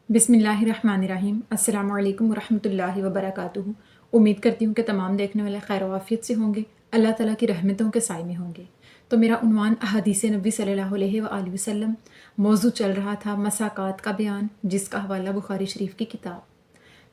بسم اللہ الرحمن الرحیم۔ السلام علیکم ورحمۃ اللہ وبرکاتہ۔ امید کرتی ہوں کہ تمام دیکھنے والے خیر و عافیت سے ہوں گے، اللہ تعالیٰ کی رحمتوں کے سائے میں ہوں گے۔ تو میرا عنوان احادیث نبی صلی اللہ علیہ وآلہ وسلم، موضوع چل رہا تھا مساکات کا بیان، جس کا حوالہ بخاری شریف کی کتاب۔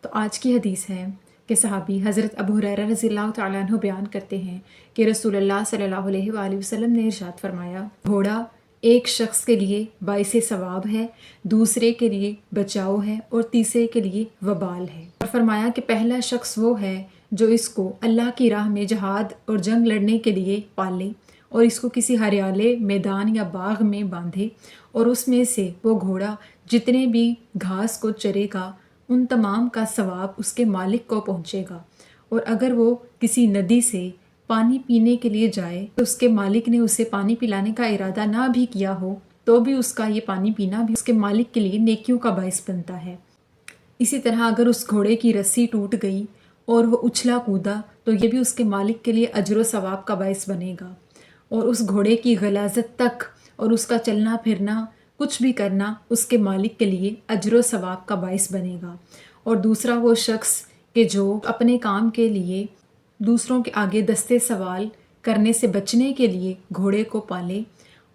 تو آج کی حدیث ہے کہ صحابی حضرت ابو ہریرہ رضی اللہ تعالیٰ عنہ بیان کرتے ہیں کہ رسول اللہ صلی اللہ علیہ وآلہ وسلم نے ارشاد فرمایا، گھوڑا ایک شخص کے لیے باعث ثواب ہے، دوسرے کے لیے بچاؤ ہے اور تیسرے کے لیے وبال ہے۔ اور فرمایا کہ پہلا شخص وہ ہے جو اس کو اللہ کی راہ میں جہاد اور جنگ لڑنے کے لیے پالے اور اس کو کسی ہریالے میدان یا باغ میں باندھے، اور اس میں سے وہ گھوڑا جتنے بھی گھاس کو چرے گا ان تمام کا ثواب اس کے مالک کو پہنچے گا، اور اگر وہ کسی ندی سے پانی پینے کے لیے جائے تو اس کے مالک نے اسے پانی پلانے کا ارادہ نہ بھی کیا ہو تو بھی اس کا یہ پانی پینا بھی اس کے مالک کے لیے نیکیوں کا باعث بنتا ہے۔ اسی طرح اگر اس گھوڑے کی رسی ٹوٹ گئی اور وہ اچھلا کودا تو یہ بھی اس کے مالک کے لیے اجر و ثواب کا باعث بنے گا، اور اس گھوڑے کی غلاظت تک اور اس کا چلنا پھرنا کچھ بھی کرنا اس کے مالک کے لیے اجر و ثواب کا باعث بنے گا۔ اور دوسرا وہ شخص کہ جو اپنے کام کے لیے دوسروں کے آگے دستے سوال کرنے سے بچنے کے لیے گھوڑے کو پالے،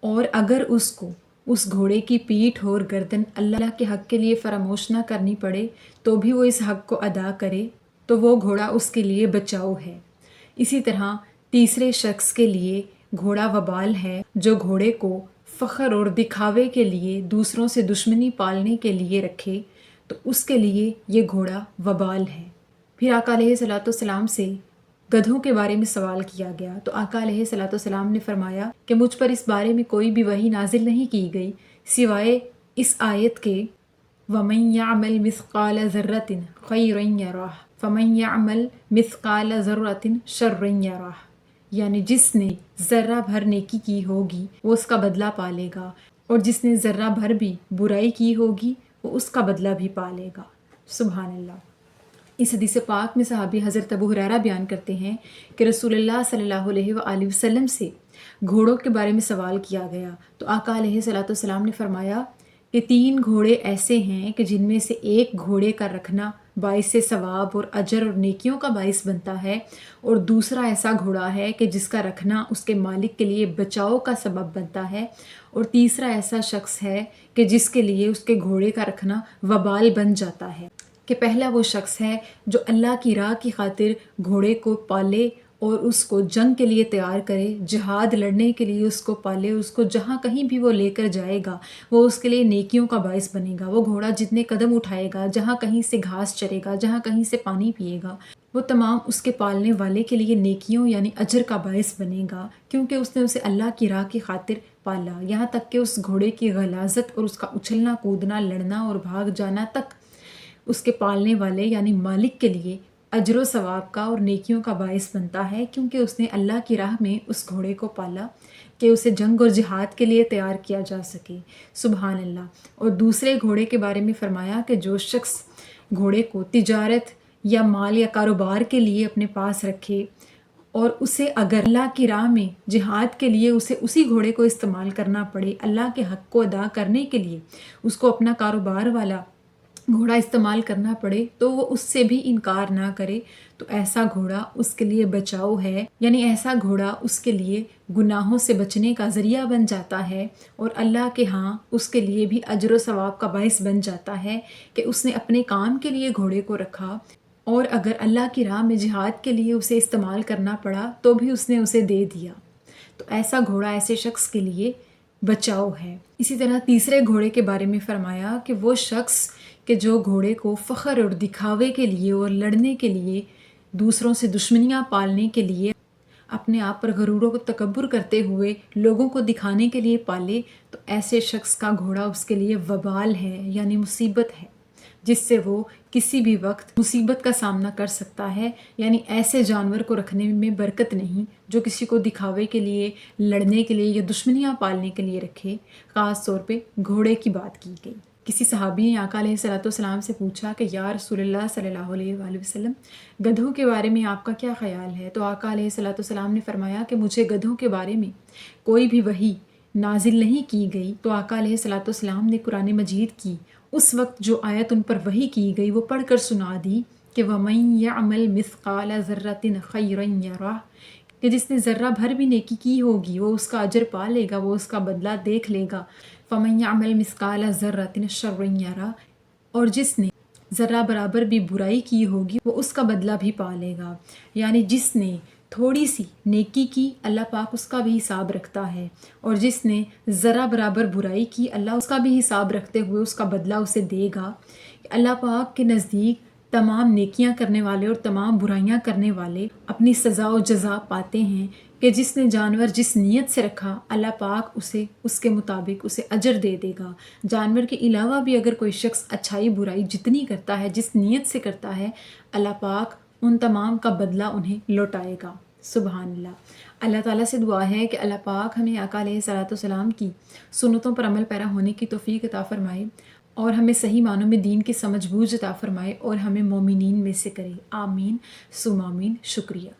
اور اگر اس کو اس گھوڑے کی پیٹھ اور گردن اللہ کے حق کے لیے فراموش نہ کرنی پڑے تو بھی وہ اس حق کو ادا کرے تو وہ گھوڑا اس کے لیے بچاؤ ہے۔ اسی طرح تیسرے شخص کے لیے گھوڑا وبال ہے، جو گھوڑے کو فخر اور دکھاوے کے لیے دوسروں سے دشمنی پالنے کے لیے رکھے تو اس کے لیے یہ گھوڑا وبال ہے۔ پھر آقا علیہ الصلوۃ والسلام سے گدھوں کے بارے میں سوال کیا گیا تو آقا علیہ الصلوۃ والسلام نے فرمایا کہ مجھ پر اس بارے میں کوئی بھی وحی نازل نہیں کی گئی سوائے اس آیت کے وَمَن يَعْمَلْ مِثْقَالَ ذَرَّةٍ خَيْرًا يَرَهُ فَمَن يَعْمَلْ مِثْقَالَ ذَرَّةٍ شَرًّا يَرَهُ، یعنی جس نے ذرہ بھر نیکی کی ہوگی وہ اس کا بدلہ پالے گا، اور جس نے ذرہ بھر بھی برائی کی ہوگی وہ اس کا بدلہ بھی پالے گا۔ سبحان اللہ۔ اس حدیث پاک میں صحابی حضرت ابو ہریرہ بیان کرتے ہیں کہ رسول اللہ صلی اللہ علیہ وآلہ وسلم سے گھوڑوں کے بارے میں سوال کیا گیا تو آقا علیہ الصلوۃ والسلام نے فرمایا کہ 3 گھوڑے ایسے ہیں کہ جن میں سے ایک گھوڑے کا رکھنا باعث ثواب اور اجر اور نیکیوں کا باعث بنتا ہے، اور دوسرا ایسا گھوڑا ہے کہ جس کا رکھنا اس کے مالک کے لیے بچاؤ کا سبب بنتا ہے، اور تیسرا ایسا شخص ہے کہ جس کے لیے اس کے گھوڑے کا رکھنا وبال بن جاتا ہے۔ کہ پہلا وہ شخص ہے جو اللہ کی راہ کی خاطر گھوڑے کو پالے اور اس کو جنگ کے لیے تیار کرے، جہاد لڑنے کے لیے اس کو پالے، اس کو جہاں کہیں بھی وہ لے کر جائے گا وہ اس کے لیے نیکیوں کا باعث بنے گا۔ وہ گھوڑا جتنے قدم اٹھائے گا، جہاں کہیں سے گھاس چرے گا، جہاں کہیں سے پانی پیے گا، وہ تمام اس کے پالنے والے کے لیے نیکیوں یعنی اجر کا باعث بنے گا، کیونکہ اس نے اسے اللہ کی راہ کی خاطر پالا۔ یہاں تک کہ اس گھوڑے کی غلاظت اور اس کا اچھلنا کودنا، لڑنا اور بھاگ جانا تک اس کے پالنے والے یعنی مالک کے لیے اجر و ثواب کا اور نیکیوں کا باعث بنتا ہے، کیونکہ اس نے اللہ کی راہ میں اس گھوڑے کو پالا کہ اسے جنگ اور جہاد کے لیے تیار کیا جا سکے۔ سبحان اللہ۔ اور دوسرے گھوڑے کے بارے میں فرمایا کہ جو شخص گھوڑے کو تجارت یا مال یا کاروبار کے لیے اپنے پاس رکھے اور اسے اگر اللہ کی راہ میں جہاد کے لیے اسے اسی گھوڑے کو استعمال کرنا پڑے، اللہ کے حق کو ادا کرنے کے لیے اس کو اپنا کاروبار والا گھوڑا استعمال کرنا پڑے تو وہ اس سے بھی انکار نہ کرے، تو ایسا گھوڑا اس کے لیے بچاؤ ہے، یعنی ایسا گھوڑا اس کے لیے گناہوں سے بچنے کا ذریعہ بن جاتا ہے، اور اللہ کے ہاں اس کے لیے بھی اجر و ثواب کا باعث بن جاتا ہے کہ اس نے اپنے کام کے لیے گھوڑے کو رکھا، اور اگر اللہ کی راہ میں جہاد کے لیے اسے استعمال کرنا پڑا تو بھی اس نے اسے دے دیا، تو ایسا گھوڑا ایسے شخص کے لیے بچاؤ ہے۔ اسی طرح تیسرے گھوڑے کے بارے میں فرمایا کہ وہ شخص کہ جو گھوڑے کو فخر اور دکھاوے کے لیے اور لڑنے کے لیے، دوسروں سے دشمنیاں پالنے کے لیے، اپنے آپ پر غرور و تکبر کرتے ہوئے لوگوں کو دکھانے کے لیے پالے، تو ایسے شخص کا گھوڑا اس کے لیے وبال ہے یعنی مصیبت ہے، جس سے وہ کسی بھی وقت مصیبت کا سامنا کر سکتا ہے۔ یعنی ایسے جانور کو رکھنے میں برکت نہیں جو کسی کو دکھاوے کے لیے، لڑنے کے لیے یا دشمنیاں پالنے کے لیے رکھے۔ خاص طور پہ گھوڑے کی بات کی گئی۔ کسی صحابی نے آقا علیہ الصلوۃ والسلام سے پوچھا کہ یا رسول اللہ صلی اللہ علیہ وآلہ وسلم، گدھوں کے بارے میں آپ کا کیا خیال ہے؟ تو آقا علیہ الصلوۃ والسلام نے فرمایا کہ مجھے گدھوں کے بارے میں کوئی بھی وحی نازل نہیں کی گئی۔ تو آقا علیہ الصلوۃ والسلام نے قرآن مجید کی اس وقت جو آیت ان پر وحی کی گئی وہ پڑھ کر سنا دی کہ وَمَن يَعْمَلْ مِثْقَالَ ذَرَّةٍ خَيْرًا يَرَهُ، کہ جس نے ذرہ بھر بھی نیکی کی ہوگی وہ اس کا اجر پا لے گا، وہ اس کا بدلہ دیکھ لے گا۔ فَمَن يَعْمَلْ مِثْقَالَ ذَرَّةٍ شَرًّا يَرَهُ، اور جس نے ذرہ برابر بھی برائی کی ہوگی وہ اس کا بدلہ بھی پا لے گا۔ یعنی جس نے تھوڑی سی نیکی کی اللہ پاک اس کا بھی حساب رکھتا ہے، اور جس نے ذرہ برابر برائی کی اللہ اس کا بھی حساب رکھتے ہوئے اس کا بدلہ اسے دے گا۔ اللہ پاک کے نزدیک تمام نیکیاں کرنے والے اور تمام برائیاں کرنے والے اپنی سزا و جزا پاتے ہیں کہ جس نے جانور جس نیت سے رکھا اللہ پاک اسے اس کے مطابق اسے اجر دے دے گا۔ جانور کے علاوہ بھی اگر کوئی شخص اچھائی برائی جتنی کرتا ہے جس نیت سے کرتا ہے اللہ پاک ان تمام کا بدلہ انہیں لوٹائے گا۔ سبحان اللہ۔ اللہ تعالیٰ سے دعا ہے کہ اللہ پاک ہمیں آقا علیہ الصلوۃ والسلام کی سنتوں پر عمل پیرا ہونے کی توفیق عطا فرمائے، اور ہمیں صحیح معنوں میں دین کی سمجھ بوجھ عطا فرمائے، اور ہمیں مومنین میں سے کرے۔ آمین ثم آمین۔ شکریہ۔